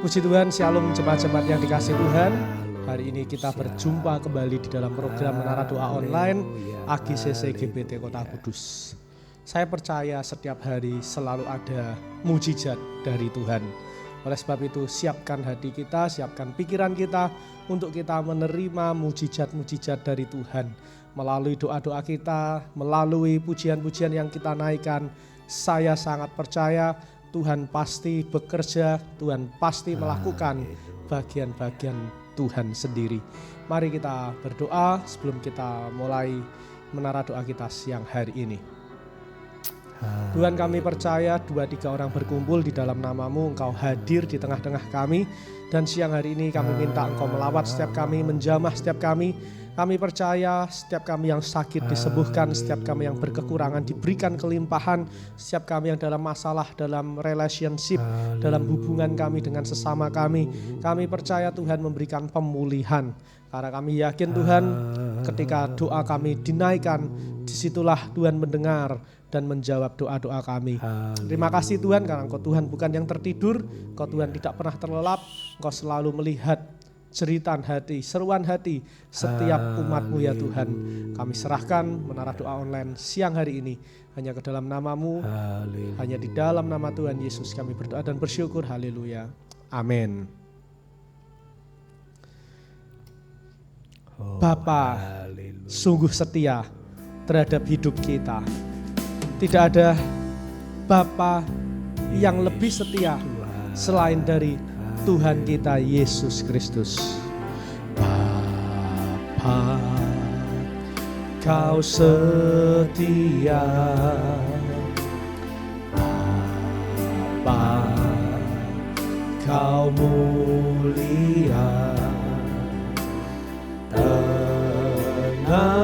Puji Tuhan, Shalom jemaat-jemaat yang dikasihi Tuhan. Hari ini kita berjumpa kembali di dalam program Menara Doa Online AGCC GPT Kota Kudus. Saya percaya setiap hari selalu ada mujizat dari Tuhan. Oleh sebab itu, siapkan hati kita, siapkan pikiran kita untuk kita menerima mujizat-mujizat dari Tuhan. Melalui doa-doa kita, melalui pujian-pujian yang kita naikkan, saya sangat percaya Tuhan pasti bekerja, Tuhan pasti melakukan bagian-bagian Tuhan sendiri. Mari kita berdoa sebelum kita mulai menara doa kita siang hari ini. Tuhan, kami percaya 2-3 orang berkumpul di dalam nama-Mu, Engkau hadir di tengah-tengah kami. Dan siang hari ini kami minta Engkau melawat setiap kami, menjamah setiap kami. Kami percaya setiap kami yang sakit disembuhkan, setiap kami yang berkekurangan diberikan kelimpahan, setiap kami yang dalam masalah, dalam relationship, dalam hubungan kami dengan sesama kami. Kami percaya Tuhan memberikan pemulihan. Karena kami yakin Tuhan ketika doa kami dinaikkan, disitulah Tuhan mendengar dan menjawab doa-doa kami. Terima kasih Tuhan karena Engkau Tuhan bukan yang tertidur, Engkau Tuhan tidak pernah terlelap, Engkau selalu melihat jeritan hati, seruan hati setiap umat-Mu ya Tuhan. Kami serahkan menara doa online siang hari ini hanya ke dalam nama-Mu, hanya di dalam nama Tuhan Yesus kami berdoa dan bersyukur. Haleluya. Amin. Bapa sungguh setia terhadap hidup kita. Tidak ada Bapa yang lebih setia selain dari Tuhan kita Yesus Kristus. Bapa, Kau setia. Bapa, Kau mulia. Tenanglah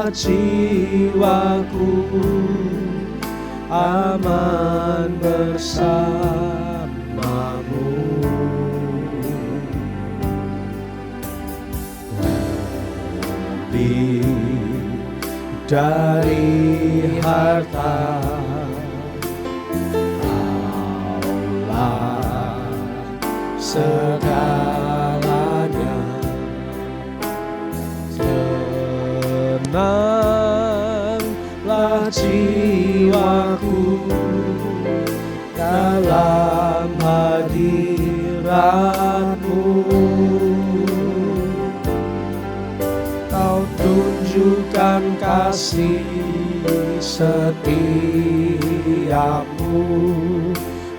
jiwaku, aman bersama-Mu. Lebih dari harta, Kaulah segalanya. Tenanglah jiwaku dalam hadirat-Mu. Kau tunjukkan kasih setiamu,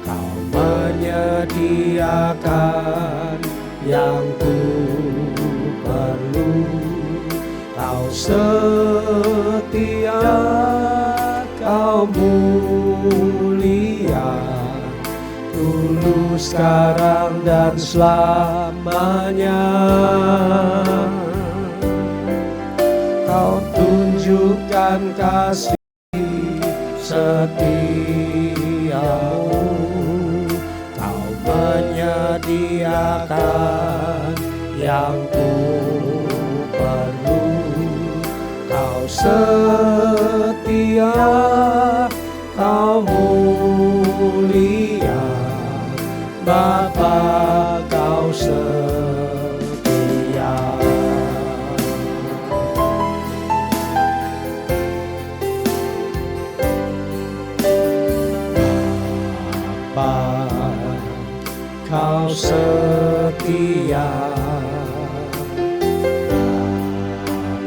Kau menyediakan yang ku perlu. Kau setia, Kau mulia, tulus sekarang dan selamanya. Kau tunjukkan kasih setiamu, Kau menyediakan yang ku perlu. Kau setia, Kau mulia, Bapa Kau setia. Bapa Kau setia.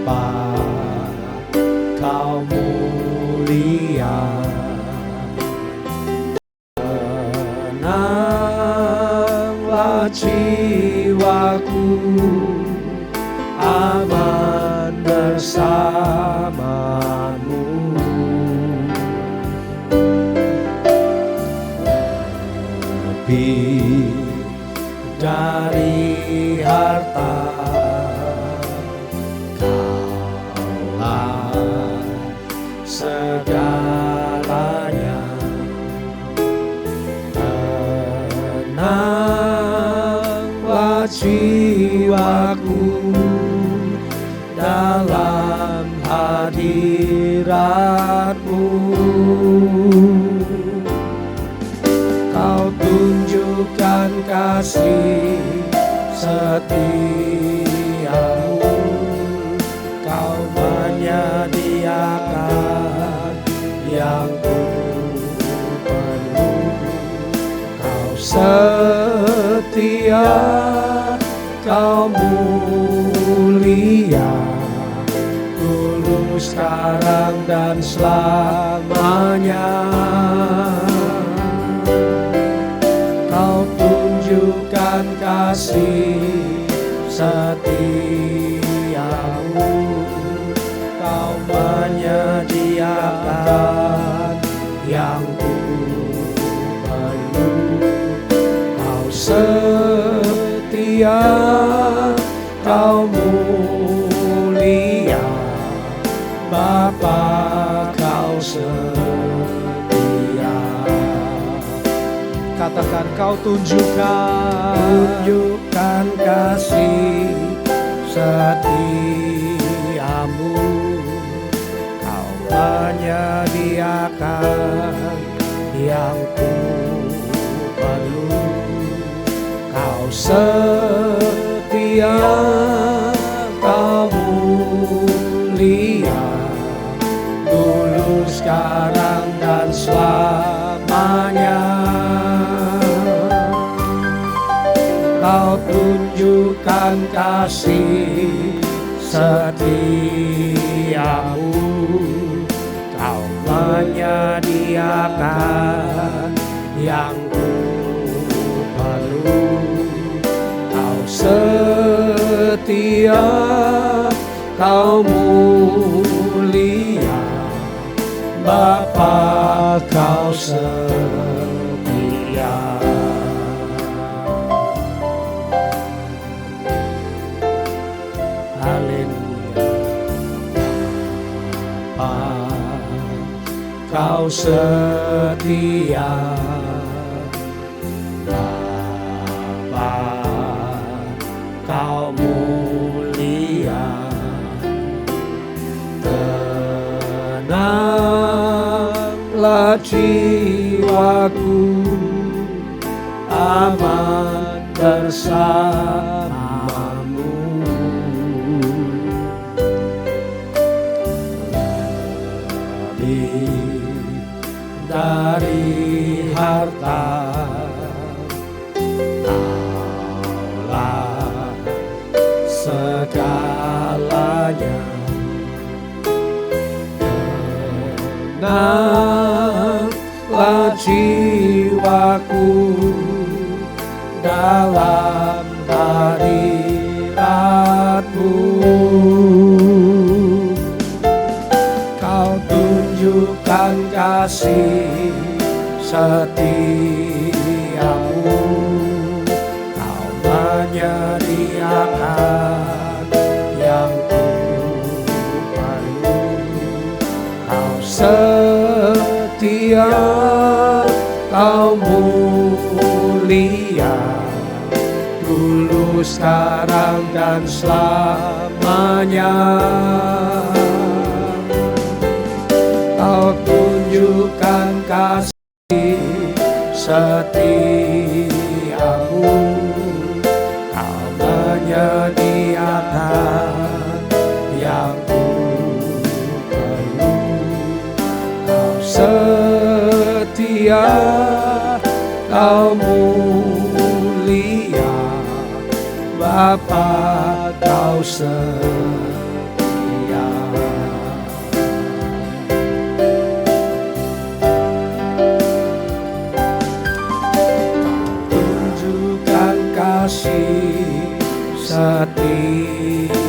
Bapa Kau mulia. Tenanglah jiwaku, aman bersama-Mu. Lebih dari harta, Kaulah segalanya. Tenanglah jiwaku dalam hadirat-Mu. Kau tunjuk tunjukkan kasih setiamu. Kau menyediakan yang ku perlu. Kau setia, kau mulia, dulu sekarang dan selamanya. Kau tunjukkan kasih setiamu. Kau menyediakan yang ku perlu. Kau setia, kau mulia, Bapa kau setia. Katakan kau tunjukkan kasih setiamu. Kau menyediakan yang ku perlu. Kau setia, kau mulia, dulu sekarang dan selamanya. Kau tunjukkan kasih setiamu. Kau menyediakan yang ku perlu. Kau setia, kau mulia, Bapa kau setia. Haleluya. Bapa kau setia. Bapa kau mulia, tenanglah jiwaku, aman bersamamu. Lebih dari harta, Kaulah segalanya. Tenanglah jiwaku dalam hadirat-Mu. Kau tunjukkan kasih setiamu. Kau menyediakan yang ku perlu. Kau setia, kau mulia, dulu sekarang dan selamanya. Kau tunjukkan kasih setiamu. Kau menyediakan yang ku perlu. Kau setia, kau mulia, Bapa kau setia. Tunjukkan kasih setiamu.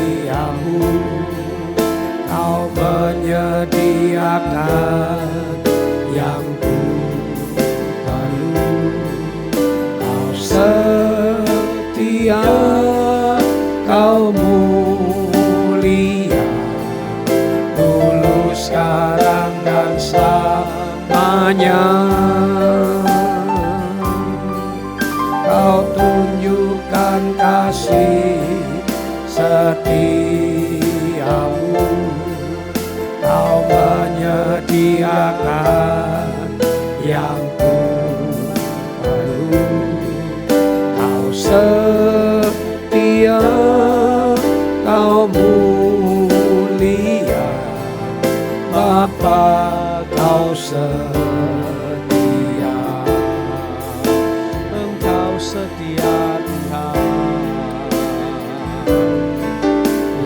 Kau menyediakan yang ku perlu. Kau setia, kau mulia, dulu sekarang dan selamanya. Kau tunjukkan kasih setiamu. Kau menyediakan yang ku perlu. Bapa kau setia, Engkau setia Tuhan.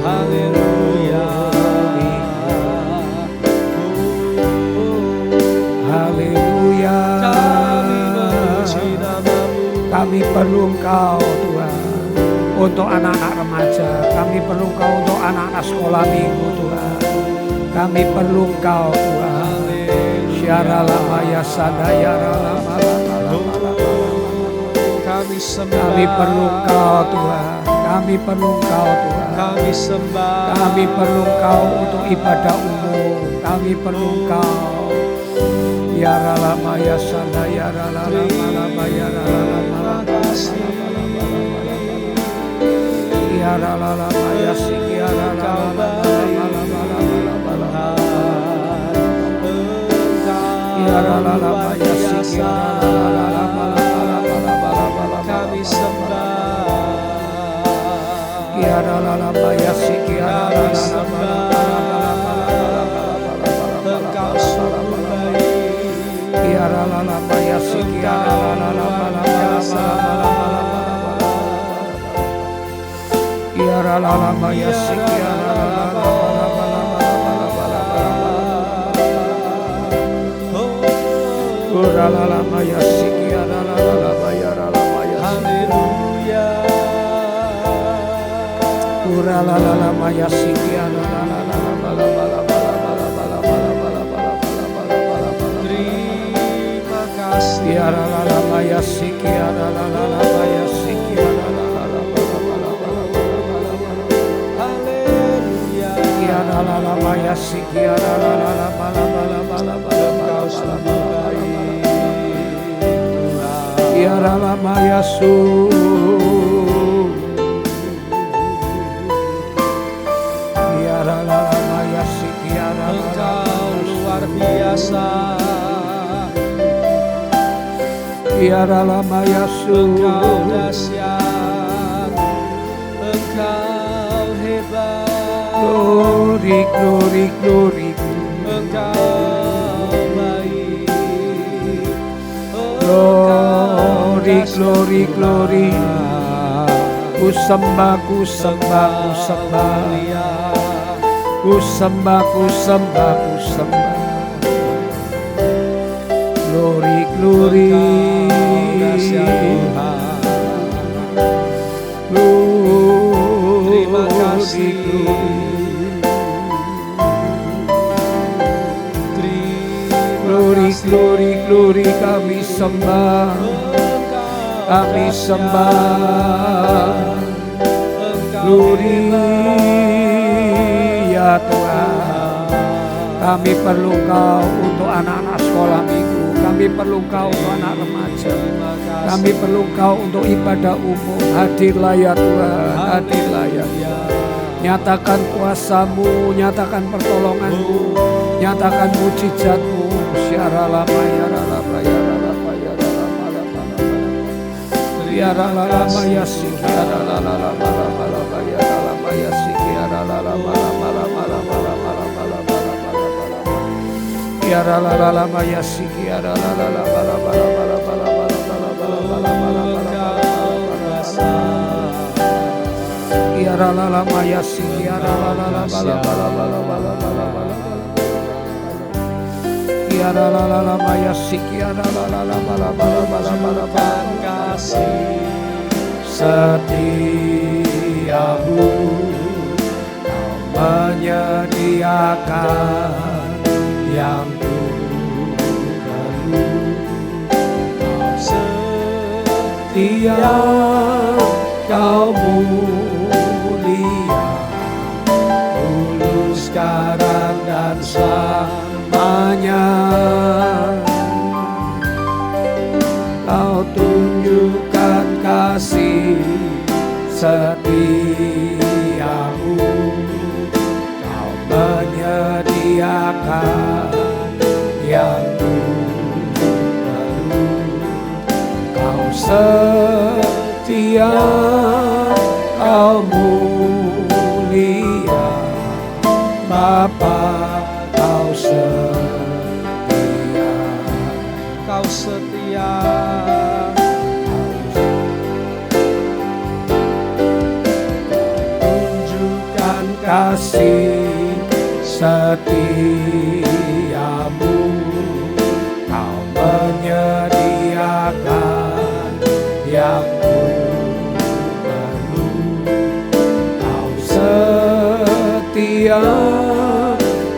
Haleluya. Haleluya. Kami memuji namamu. Kami perlu Engkau Tuhan, untuk anak-anak remaja. Kami perlu Engkau untuk anak-anak sekolah minggu Tuhan. Kami perlu Engkau Tuhan. Syara lama ya sadaya lama Kami sembah. Kami perlu Engkau Tuhan. Kami perlu Engkau Tuhan. Kami sembah. Kami perlu Engkau untuk ibadah umum. Kami perlu Engkau. Ya lama ya sadaya lama ya lama. Ya lama ya sigi ya lama. Kami sembah. Engkau sungguh Engkau luar biasa. Engkau dahsyat. Engkau hebat. Glory, glory, glory. Engkau baik. Glory, glory, glory. Ku sembah, ku sembah, ku sembah. Ku sembah, ku sembah, ku sembah. Glory, glory. Terima kasih. Glory, glory, glory. Kami sembah, kami sembah. Glory ya Tuhan. Kami perlu Kau untuk anak-anak sekolah minggu. Kami perlu Kau untuk anak remaja. Kami perlu Kau untuk ibadah umum. Hadirlah ya Tuhan, hadirlah ya Tuhan. Nyatakan kuasa-Mu, nyatakan pertolongan-Mu, nyatakan mujizat-Mu. Syara lama ya lama ya lama ya lama lama ya lama ya sikiara lama lama lama ya lama ya sikiara lama lama lama ya lama ya sikiara lama ya lama ya sikiara Kasih setiamu Kau menyediakan yang ku perlu. Kau setia, Kau mulia, tulus sekarang dan selamanya. Kau tunjukkan kasih setiamu, Kau menyediakan yang ku perlu. Kau setia, Kau mulia, Bapa Kau setia. kasih setiamu, kau menyediakan yang ku perlu. Kau setia,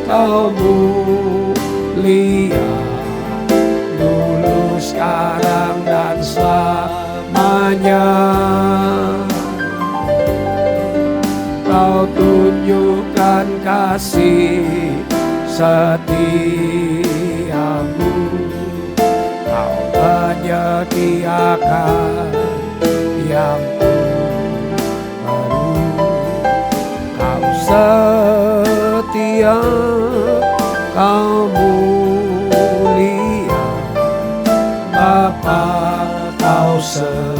kau mulia, dulu, sekarang, dan selamanya. Kau tunjukkan kasih setiamu, kau menyediakan yang ku perlu. Kau setia, kau mulia, Bapa, kau setia.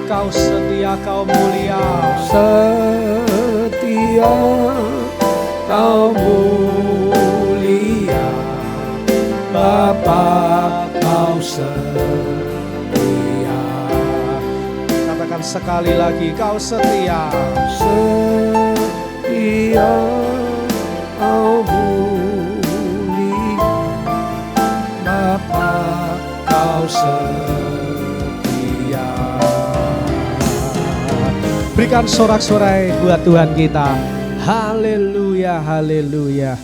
Kau setia, kau mulia, setia, kau mulia, Bapa, kau setia. Katakan sekali lagi, kau setia. Setia, kau mulia, Bapa, kau setia. Berikan sorak-sorai buat Tuhan kita. Haleluya, haleluya.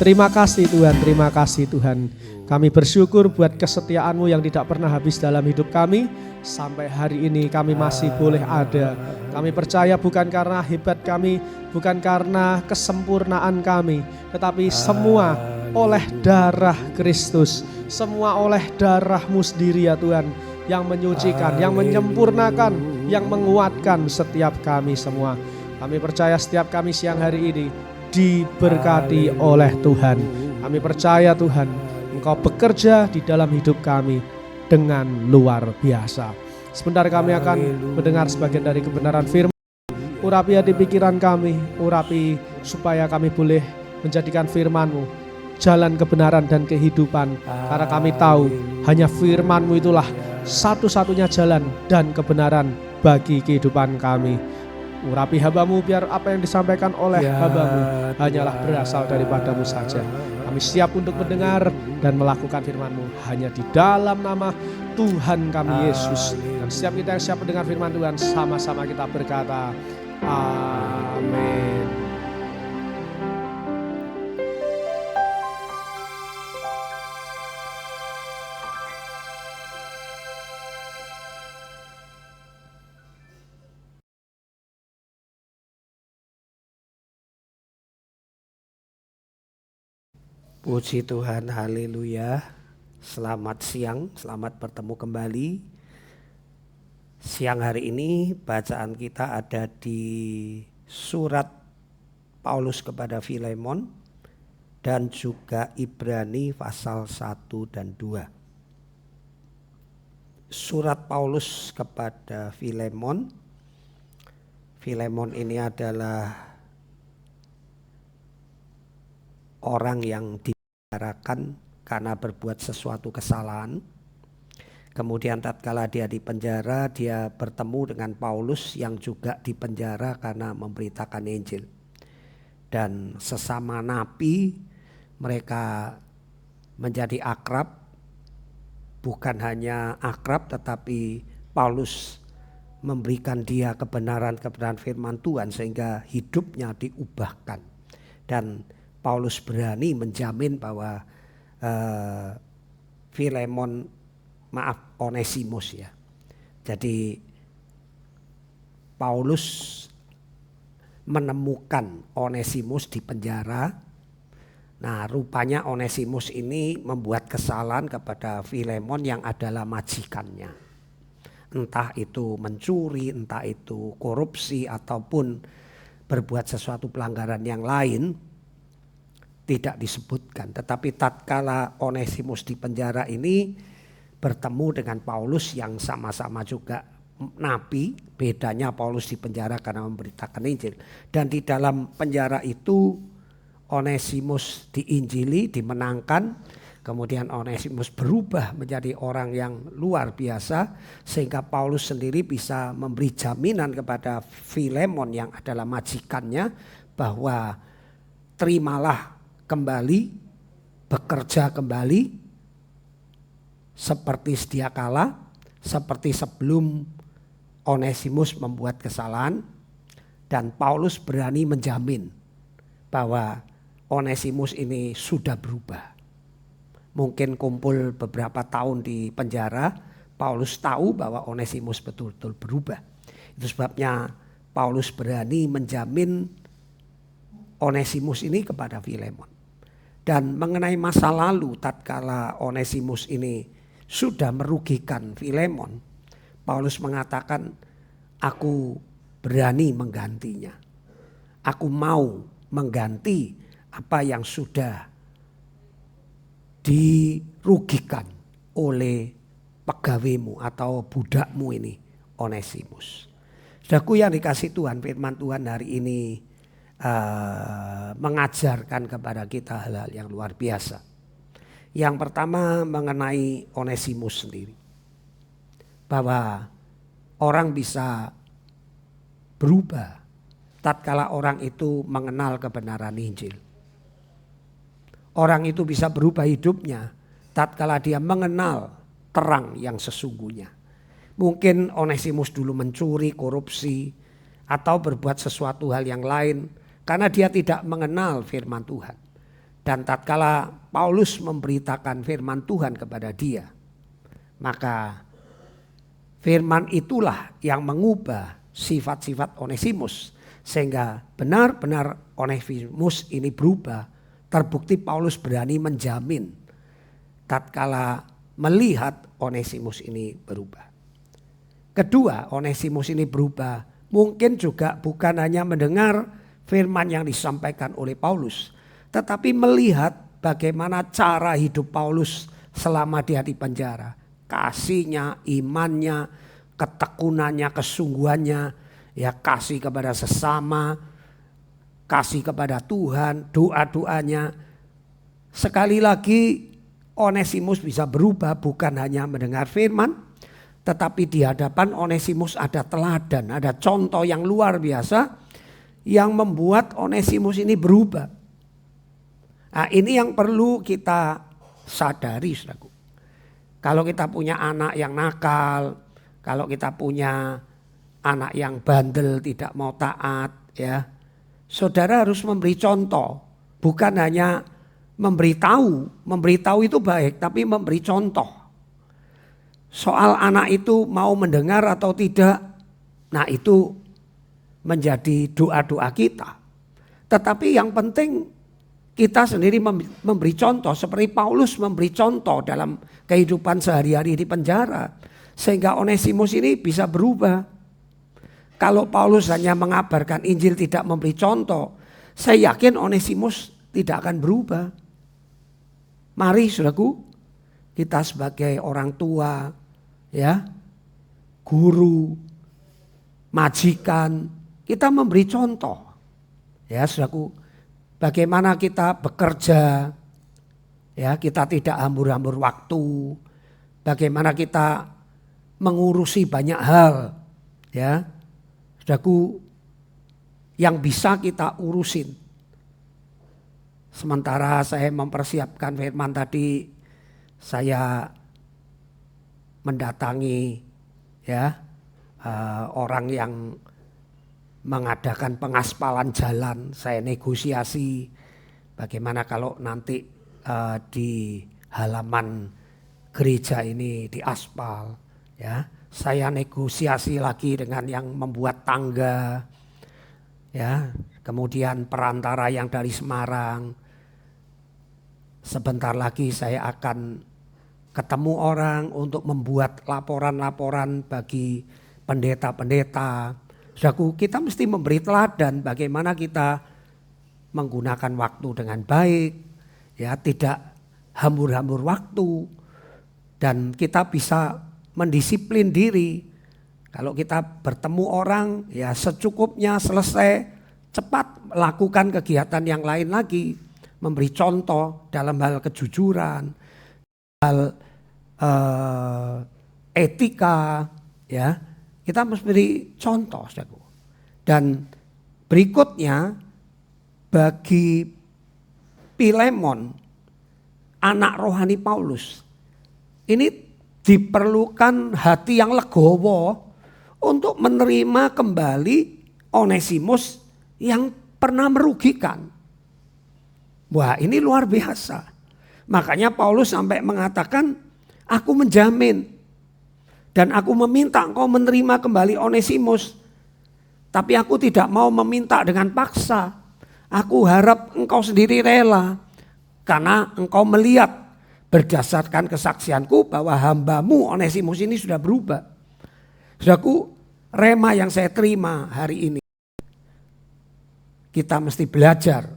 Terima kasih Tuhan, terima kasih Tuhan. Kami bersyukur buat kesetiaan-Mu yang tidak pernah habis dalam hidup kami. Sampai hari ini kami masih boleh ada. Kami percaya bukan karena hebat kami, bukan karena kesempurnaan kami, tetapi semua oleh darah Kristus. Semua oleh darah-Mu sendiri ya Tuhan, yang menyucikan, yang menyempurnakan, yang menguatkan setiap kami semua. Kami percaya setiap kami siang hari ini diberkati oleh Tuhan. Kami percaya Tuhan, Engkau bekerja di dalam hidup kami dengan luar biasa. Sebentar kami akan mendengar sebagian dari kebenaran firman. Urapi hati pikiran kami, urapi supaya kami boleh menjadikan firman-Mu jalan kebenaran dan kehidupan. Karena kami tahu hanya firman-Mu itulah satu-satunya jalan dan kebenaran bagi kehidupan kami. Urapi hamba-Mu biar apa yang disampaikan oleh hamba-Mu hanyalah berasal daripada-Mu saja. Kami siap untuk mendengar dan melakukan firman-Mu hanya di dalam nama Tuhan kami Yesus. Dan setiap kita yang siap mendengar firman Tuhan, sama-sama kita berkata amin. Puji Tuhan, haleluya. Selamat siang, selamat bertemu kembali. Siang hari ini bacaan kita ada di surat Paulus kepada Filemon dan juga Ibrani pasal 1 dan 2. Surat Paulus kepada Filemon. Filemon ini adalah orang yang dipenjarakan karena berbuat sesuatu kesalahan. Kemudian tatkala dia di penjara, dia bertemu dengan Paulus yang juga dipenjara karena memberitakan Injil. Dan sesama nabi mereka menjadi akrab. Bukan hanya akrab, tetapi Paulus memberikan dia kebenaran firman Tuhan sehingga hidupnya diubahkan. Dan Paulus berani menjamin bahwa Onesimus ya. Jadi Paulus menemukan Onesimus di penjara. Nah, rupanya Onesimus ini membuat kesalahan kepada Filemon yang adalah majikannya. Entah itu mencuri, entah itu korupsi ataupun berbuat sesuatu pelanggaran yang lain. Tidak disebutkan, tetapi tatkala Onesimus di penjara ini bertemu dengan Paulus yang sama-sama juga nabi, bedanya Paulus di penjara karena memberitakan Injil. Dan di dalam penjara itu Onesimus diinjili, dimenangkan, Kemudian Onesimus berubah menjadi orang yang luar biasa sehingga Paulus sendiri bisa memberi jaminan kepada Filemon yang adalah majikannya bahwa terimalah kembali, bekerja kembali seperti sedia kala, seperti sebelum Onesimus membuat kesalahan, dan Paulus berani menjamin bahwa Onesimus ini sudah berubah. Mungkin kumpul beberapa tahun di penjara, Paulus tahu bahwa Onesimus betul-betul berubah. Itu sebabnya Paulus berani menjamin Onesimus ini kepada Filemon. Dan mengenai masa lalu tatkala Onesimus ini sudah merugikan Filemon, Paulus mengatakan, aku berani menggantinya. Aku mau mengganti apa yang sudah dirugikan oleh pegawaimu atau budakmu ini, Onesimus. Saudaraku yang dikasih Tuhan, firman Tuhan hari ini mengajarkan kepada kita hal-hal yang luar biasa. Yang pertama mengenai Onesimus sendiri. Bahwa orang bisa berubah tatkala orang itu mengenal kebenaran Injil. Orang itu bisa berubah hidupnya tatkala dia mengenal terang yang sesungguhnya. Mungkin Onesimus dulu mencuri, korupsi, atau berbuat sesuatu hal yang lain karena dia tidak mengenal firman Tuhan. Dan tatkala Paulus memberitakan firman Tuhan kepada dia, maka firman itulah yang mengubah sifat-sifat Onesimus sehingga benar-benar Onesimus ini berubah. Terbukti Paulus berani menjamin tatkala melihat Onesimus ini berubah. Kedua, Onesimus ini berubah mungkin juga bukan hanya mendengar firman yang disampaikan oleh Paulus, tetapi melihat bagaimana cara hidup Paulus selama dia di penjara. Kasihnya, imannya, ketekunannya, kesungguhannya, ya kasih kepada sesama, kasih kepada Tuhan, doa-doanya. Sekali lagi Onesimus bisa berubah bukan hanya mendengar firman, tetapi di hadapan Onesimus ada teladan, ada contoh yang luar biasa yang membuat Onesimus ini berubah. Nah, ini yang perlu kita sadari, saudaraku. Kalau kita punya anak yang nakal, kalau kita punya anak yang bandel, tidak mau taat, ya, saudara harus memberi contoh, bukan hanya memberitahu itu baik, tapi memberi contoh. Soal anak itu mau mendengar atau tidak, nah itu menjadi doa-doa kita. Tetapi yang penting kita sendiri memberi contoh, seperti Paulus memberi contoh dalam kehidupan sehari-hari di penjara, sehingga Onesimus ini bisa berubah. Kalau Paulus hanya mengabarkan Injil tidak memberi contoh, saya yakin Onesimus tidak akan berubah. Mari saudaraku, kita sebagai orang tua, ya, guru, majikan, kita memberi contoh. Ya saudaraku, bagaimana kita bekerja, ya, kita tidak hambur-hambur waktu, bagaimana kita mengurusi banyak hal, ya. Saudaraku, yang bisa kita urusin. Sementara saya mempersiapkan firman tadi, saya mendatangi, ya, orang yang mengadakan pengaspalan jalan. Saya negosiasi bagaimana kalau nanti di halaman gereja ini diaspal, ya. Saya negosiasi lagi dengan yang membuat tangga, ya, kemudian perantara yang dari Semarang. Sebentar lagi saya akan ketemu orang untuk membuat laporan-laporan bagi pendeta-pendeta. Saudaraku, kita mesti memberi teladan bagaimana kita menggunakan waktu dengan baik, ya, tidak hambur-hambur waktu, dan kita bisa mendisiplin diri. Kalau kita bertemu orang, ya secukupnya, selesai, cepat lakukan kegiatan yang lain lagi. Memberi contoh dalam hal kejujuran, hal etika, ya, kita mesti beri contoh, saudaraku. Dan berikutnya bagi Filemon, anak rohani Paulus, ini diperlukan hati yang legowo untuk menerima kembali Onesimus yang pernah merugikan. Wah, ini luar biasa. Makanya Paulus sampai mengatakan, aku menjamin dan aku meminta engkau menerima kembali Onesimus. Tapi aku tidak mau meminta dengan paksa. Aku harap engkau sendiri rela. Karena engkau melihat berdasarkan kesaksianku bahwa hambamu Onesimus ini sudah berubah. Saudaraku, rema yang saya terima hari ini, kita mesti belajar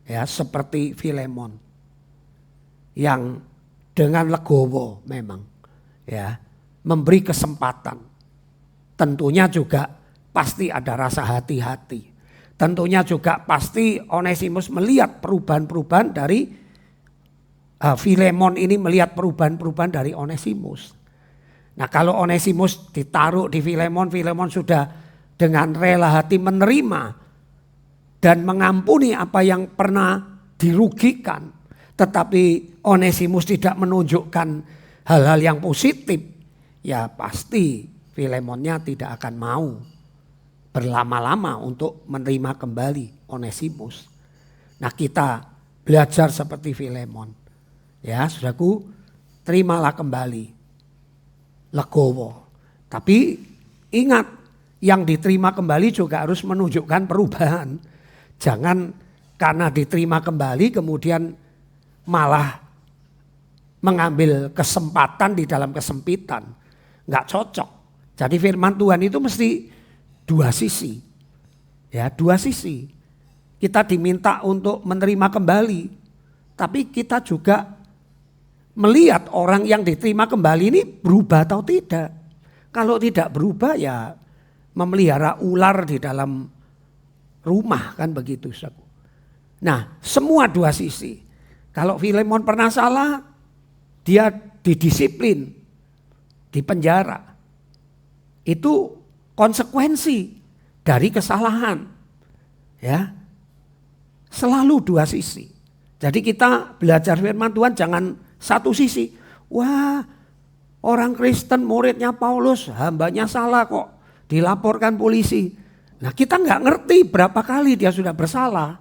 ya seperti Filemon yang dengan legowo memang ya memberi kesempatan. Tentunya juga pasti ada rasa hati-hati. Tentunya juga pasti Onesimus melihat perubahan-perubahan dari Filemon ini, melihat perubahan-perubahan dari Onesimus. Nah, kalau Onesimus ditaruh di Filemon, Filemon sudah dengan rela hati menerima dan mengampuni apa yang pernah dirugikan. Tetapi Onesimus tidak menunjukkan hal-hal yang positif. Ya pasti Filemonnya tidak akan mau berlama-lama untuk menerima kembali Onesimus. Nah, kita belajar seperti Filemon. Ya, saudaraku, terimalah kembali, legowo. Tapi ingat, yang diterima kembali juga harus menunjukkan perubahan. Jangan karena diterima kembali kemudian malah mengambil kesempatan di dalam kesempitan. Enggak cocok. Jadi firman Tuhan itu mesti dua sisi. Ya, dua sisi. Kita diminta untuk menerima kembali. Tapi kita juga melihat orang yang diterima kembali ini berubah atau tidak. Kalau tidak berubah ya memelihara ular di dalam rumah, kan begitu. Nah, semua dua sisi. Kalau Filemon pernah salah, dia didisiplin, dipenjara. Itu konsekuensi dari kesalahan. Ya. Selalu dua sisi. Jadi kita belajar firman Tuhan jangan satu sisi. Wah, orang Kristen muridnya Paulus, hambanya salah kok, dilaporkan polisi. Nah, kita nggak ngerti berapa kali dia sudah bersalah.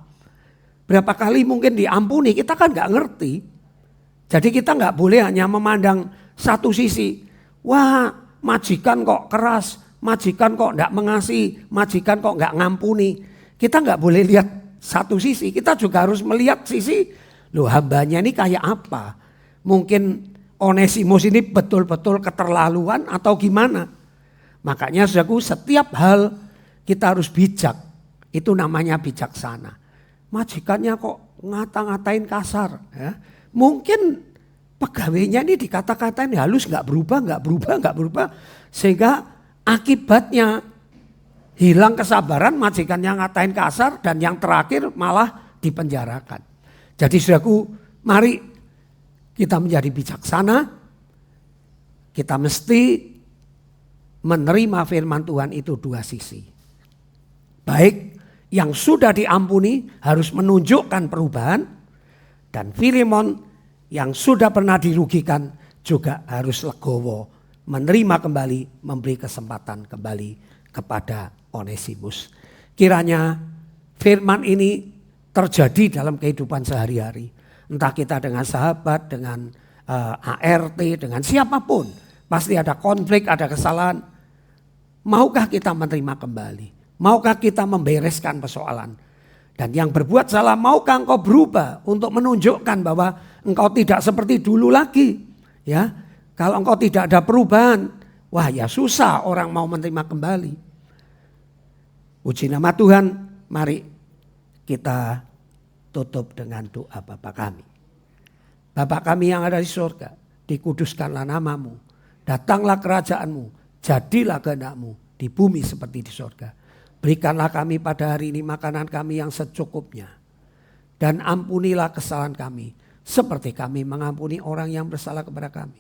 Berapa kali mungkin diampuni, kita kan nggak ngerti. Jadi kita nggak boleh hanya memandang satu sisi. Wah, majikan kok keras, majikan kok nggak mengasihi, majikan kok nggak ngampuni. Kita nggak boleh lihat satu sisi, kita juga harus melihat sisi, loh hambanya ini kayak apa. Mungkin Onesimus ini betul-betul keterlaluan atau gimana. Makanya saudaraku, setiap hal kita harus bijak. Itu namanya bijaksana. Majikannya kok ngata-ngatain kasar. Ya. Mungkin pegawainya ini dikata-katain halus, gak berubah. Sehingga akibatnya hilang kesabaran, majikannya ngatain kasar, dan yang terakhir malah dipenjarakan. Jadi saudaraku, mari kita menjadi bijaksana. Kita mesti menerima firman Tuhan itu dua sisi. Baik yang sudah diampuni harus menunjukkan perubahan. Dan Filemon yang sudah pernah dirugikan juga harus legowo. Menerima kembali, memberi kesempatan kembali kepada Onesimus. Kiranya firman ini terjadi dalam kehidupan sehari-hari. Entah kita dengan sahabat, dengan ART, dengan siapapun. Pasti ada konflik, ada kesalahan. Maukah kita menerima kembali? Maukah kita membereskan persoalan? Dan yang berbuat salah, maukah engkau berubah untuk menunjukkan bahwa engkau tidak seperti dulu lagi? Ya, kalau engkau tidak ada perubahan, wah ya susah orang mau menerima kembali. Puji nama Tuhan, mari kita tutup dengan doa Bapa kami. Bapa kami yang ada di surga, dikuduskanlah namamu, datanglah kerajaanmu, jadilah kehendak-mu di bumi seperti di surga. Berikanlah kami pada hari ini makanan kami yang secukupnya. Dan ampunilah kesalahan kami seperti kami mengampuni orang yang bersalah kepada kami.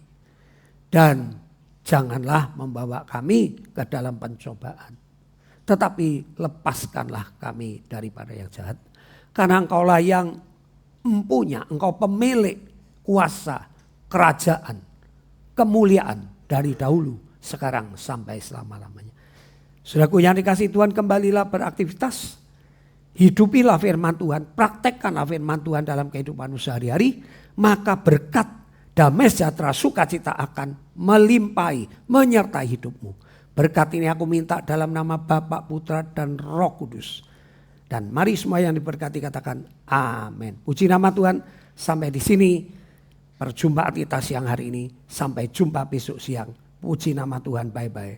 Dan janganlah membawa kami ke dalam pencobaan, tetapi lepaskanlah kami daripada yang jahat. Karena Engkaulah yang mempunyai, Engkau pemilik kuasa, kerajaan, kemuliaan dari dahulu, sekarang sampai selama-lamanya. Saudaraku yang dikasihi Tuhan, kembalilah beraktivitas. Hidupilah firman Tuhan, praktekkanlah firman Tuhan dalam kehidupanmu sehari-hari. Maka berkat, damai sejahtera, sukacita akan melimpahi, menyertai hidupmu. Berkat ini aku minta dalam nama Bapa, Putra, dan Roh Kudus. Dan mari semua yang diberkati katakan amin. Puji nama Tuhan. Sampai di sini perjumpaan kita siang hari ini. Sampai jumpa besok siang. Puji nama Tuhan. Bye-bye.